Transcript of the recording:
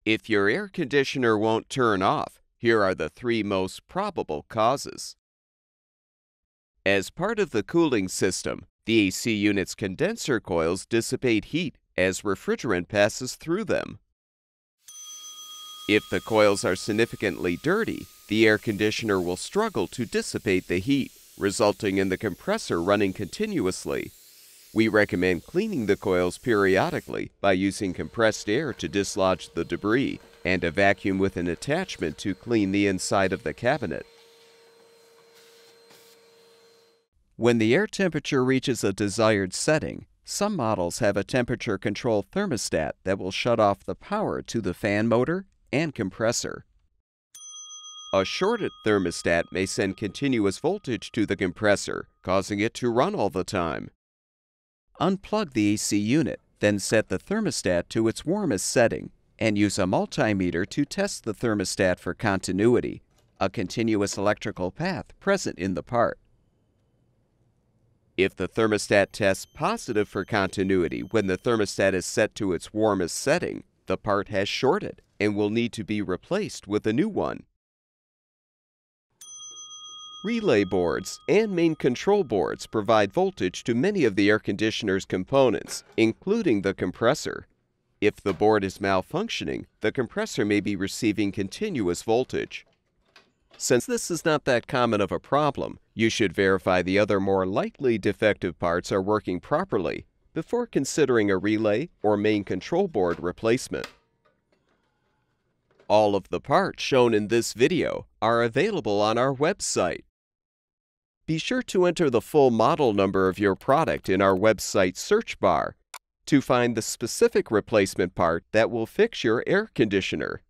If your air conditioner won't turn off, here are the 3 most probable causes. As part of the cooling system, the AC unit's condenser coils dissipate heat as refrigerant passes through them. If the coils are significantly dirty, the air conditioner will struggle to dissipate the heat, resulting in the compressor running continuously. We recommend cleaning the coils periodically by using compressed air to dislodge the debris and a vacuum with an attachment to clean the inside of the cabinet. When the air temperature reaches a desired setting, some models have a temperature control thermostat that will shut off the power to the fan motor and compressor. A shorted thermostat may send continuous voltage to the compressor, causing it to run all the time. Unplug the AC unit, then set the thermostat to its warmest setting, and use a multimeter to test the thermostat for continuity, a continuous electrical path present in the part. If the thermostat tests positive for continuity when the thermostat is set to its warmest setting, the part has shorted and will need to be replaced with a new one. Relay boards and main control boards provide voltage to many of the air conditioner's components, including the compressor. If the board is malfunctioning, the compressor may be receiving continuous voltage. Since this is not that common of a problem, you should verify the other more likely defective parts are working properly before considering a relay or main control board replacement. All of the parts shown in this video are available on our website. Be sure to enter the full model number of your product in our website search bar to find the specific replacement part that will fix your air conditioner.